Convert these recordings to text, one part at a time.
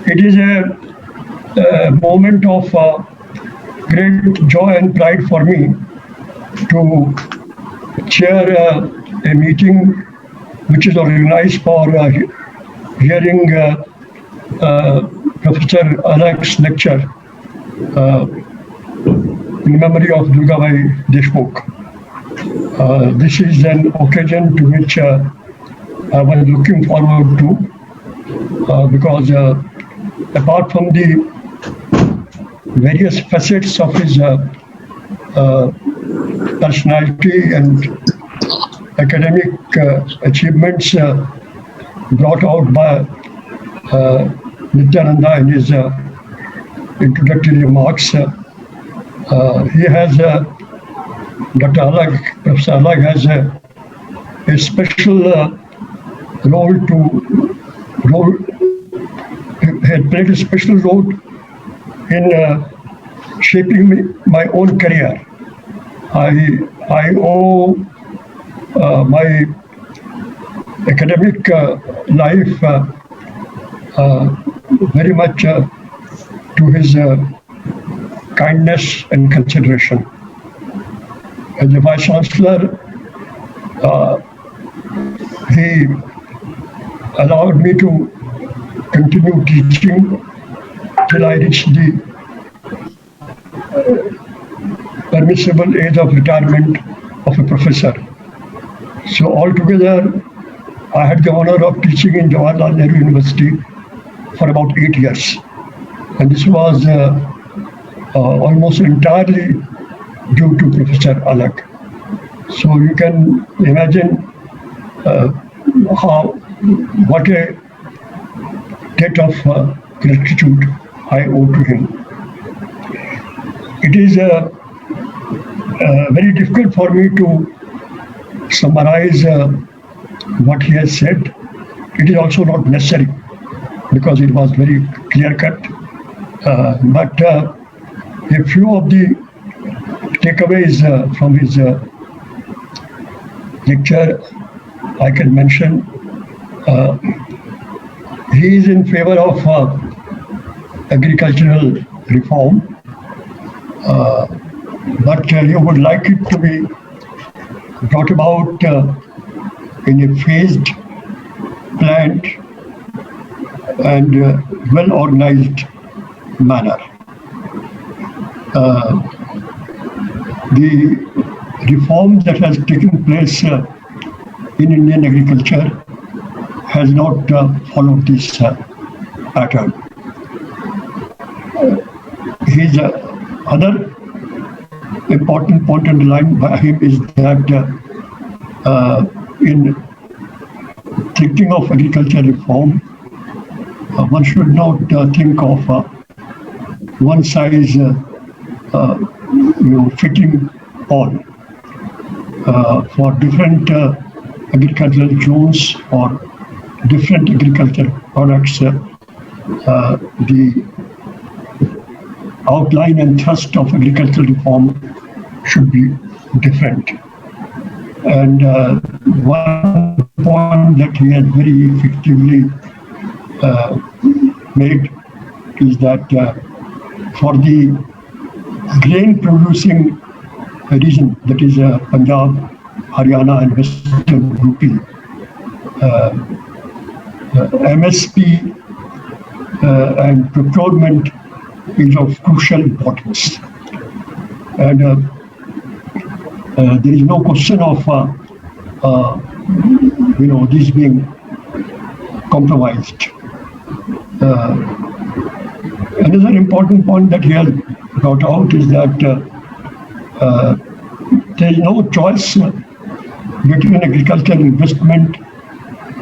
It is a moment of great joy and pride for me to chair a meeting which is organized for hearing Professor Alak's lecture in memory of Dubey Deshmukh. This is an occasion to which I was looking forward to because apart from the various facets of his personality and academic achievements brought out by Nityananda in his introductory remarks, he has Dr. Alag, Professor Alag has a special had played a special role in shaping my own career. I owe my academic life very much to his kindness and consideration. As a Vice Chancellor, he allowed me to continue teaching till I reached the permissible age of retirement of a professor. So altogether, I had the honor of teaching in Jawaharlal Nehru University for about 8 years. And this was almost entirely due to Professor Alak. So you can imagine what a debt of gratitude I owe to him. It is very difficult for me to summarize what he has said. It is also not necessary because it was very clear-cut. But a few of the takeaways from his lecture I can mention. He is in favor of agricultural reform, but he would like it to be brought about in a phased, planned, and well-organized manner. The reform that has taken place in Indian agriculture has not followed this pattern. His other important point underlined by him is that in thinking of agriculture reform, one should not think of one size fitting all. For different agricultural zones or different agricultural products, the outline and thrust of agricultural reform should be different. And one point that he has very effectively made is that for the grain producing region, that is Punjab, Haryana and Western UP, MSP and procurement is of crucial importance. And there is no question of this being compromised. Another important point that he has brought out is that there is no choice between agricultural investment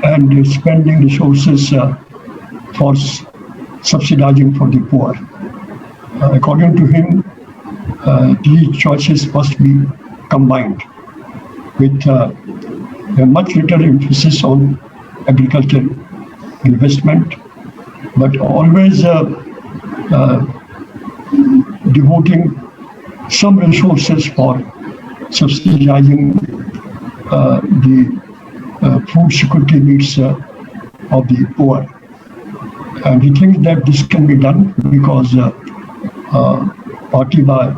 and spending resources for subsidizing for the poor. According to him, these choices must be combined with a much greater emphasis on agricultural investment, but always devoting some resources for subsidizing the food security needs of the poor. And he thinks that this can be done because partly by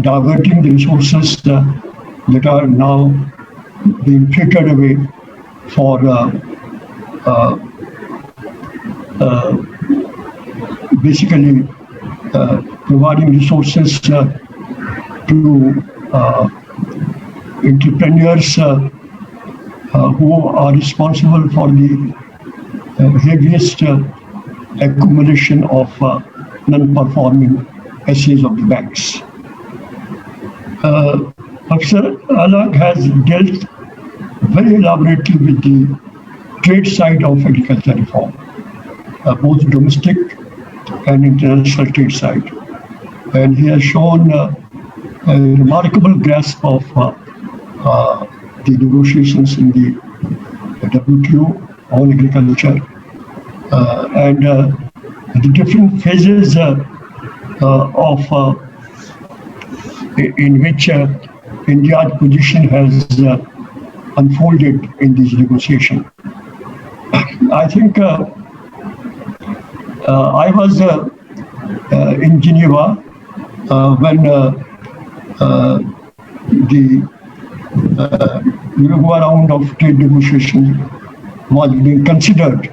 diverting the resources that are now being frittered away for basically providing resources to entrepreneurs who are responsible for the heaviest accumulation of non-performing assets of the banks. Professor Alag has dealt very elaborately with the trade side of agriculture reform, both domestic and international trade side. And he has shown a remarkable grasp of the negotiations in the WTO on agriculture and the different phases in which India's position has unfolded in this negotiation. I think I was in Geneva when the Uruguay round of trade negotiations was being considered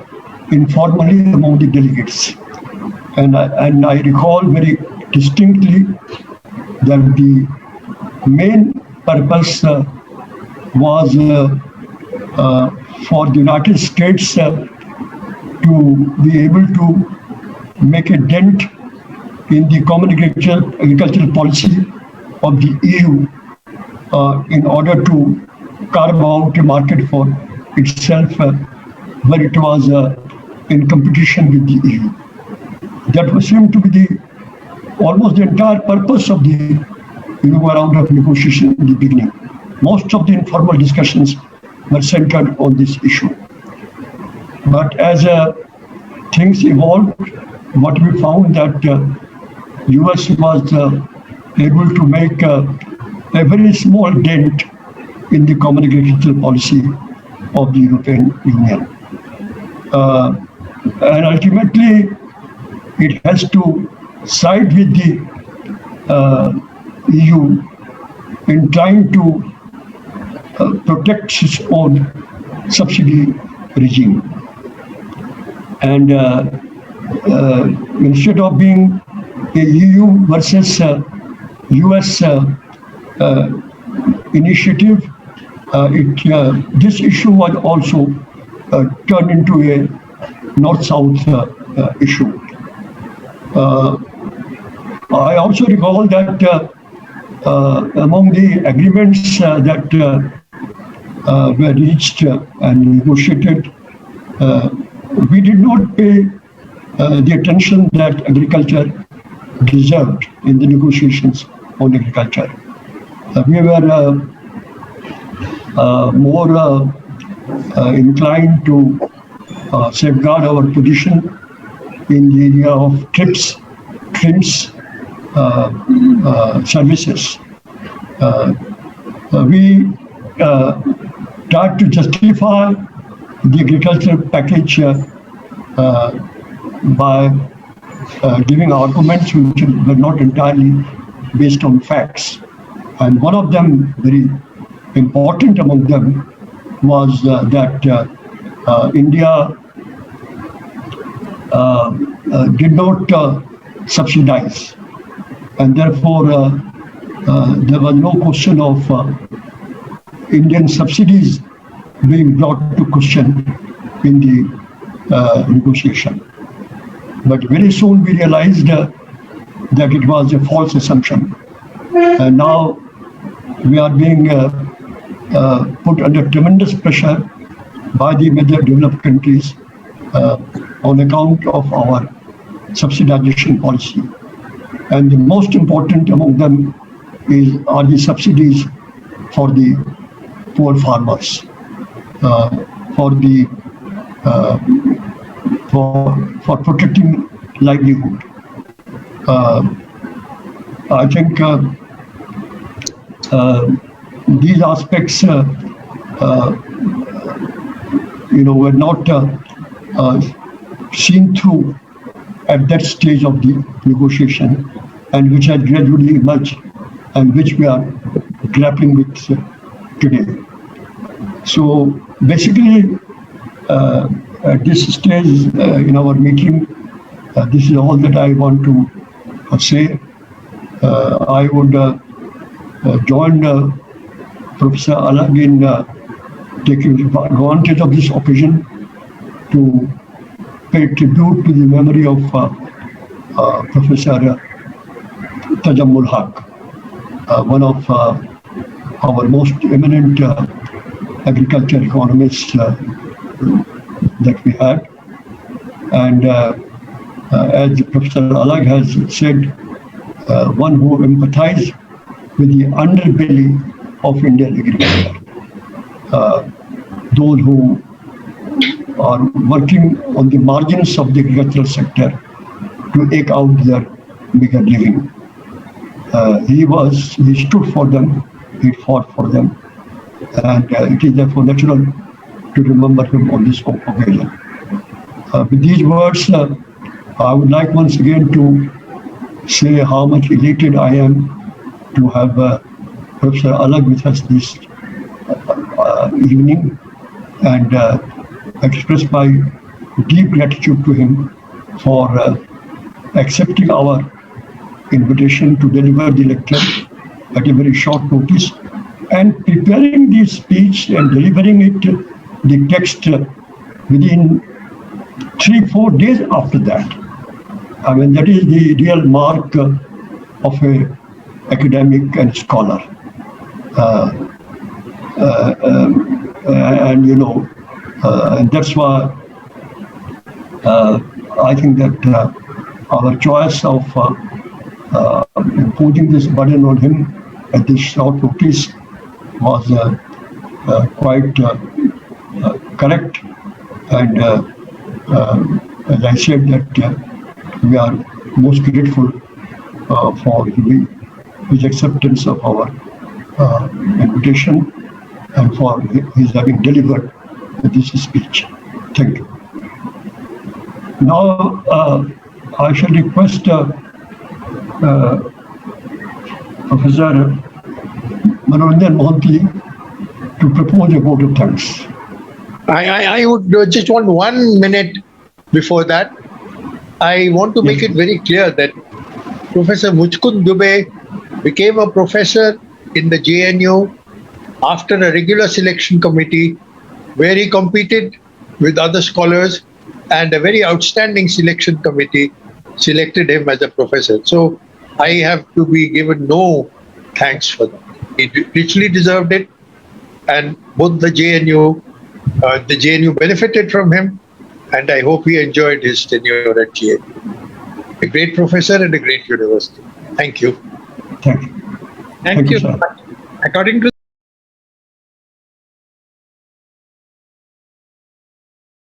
informally among the delegates. And I recall very distinctly that the main purpose was for the United States to be able to make a dent in the common agricultural policy of the EU in order to carve out a market for itself where it was in competition with the EU. That seemed to be the almost the entire purpose of the Uruguay round of negotiation in the beginning. Most of the informal discussions were centered on this issue. But as things evolved, what we found that US was able to make a very small dent in the common agricultural policy of the European Union. And ultimately, it has to side with the EU in trying to protect its own subsidy regime. And instead of being a EU versus US initiative, this issue was also turned into a North-South issue. I also recall that among the agreements that were reached and negotiated, we did not pay the attention that agriculture deserved in the negotiations on agriculture. We were more inclined to safeguard our position in the area of trims, services. We tried to justify the agricultural package by giving arguments which were not entirely based on facts. And one of them, very important among them, was that India did not subsidize, and therefore there was no question of Indian subsidies being brought to question in the negotiation. But very soon we realized that it was a false assumption, and now we are being put under tremendous pressure by the major developed countries on account of our subsidization policy. And the most important among them are the subsidies for the poor farmers, for protecting livelihood. I think these aspects, were not seen through at that stage of the negotiation, and which has gradually emerged, and which we are grappling with today. So basically, at this stage in our meeting, this is all that I want to say. I would join Professor Alag in taking advantage of this occasion to pay tribute to the memory of Professor Tajammul Haq, one of our most eminent agriculture economists that we had. And as Professor Alag has said, one who empathized with the underbelly of Indian agriculture. Those who are working on the margins of the agricultural sector to eke out their bigger living. He stood for them, he fought for them, and it is therefore natural to remember him on this occasion. With these words, I would like once again to say how much elated I am to have Professor Alag with us this evening, and express my deep gratitude to him for accepting our invitation to deliver the lecture at a very short notice, and preparing the speech and delivering it, the text, within 3-4 days after that. I mean, that is the real mark of a academic and scholar. And that's why I think that our choice of imposing this burden on him at this short notice was quite correct. And as I said, that we are most grateful for his acceptance of our invitation and for his having delivered this speech. Thank you. Now, I shall request Professor Manoranjan Mohanty to propose a vote of thanks. I would just want 1 minute before that. I want to make it very clear that Professor Muchkund Dubey became a professor in the JNU after a regular selection committee where he competed with other scholars, and a very outstanding selection committee selected him as a professor. So I have to be given no thanks for that. He richly deserved it, and both the JNU benefited from him, and I hope he enjoyed his tenure at JNU. A great professor and a great university. Thank you. Thank you. Thank you. Sir. According to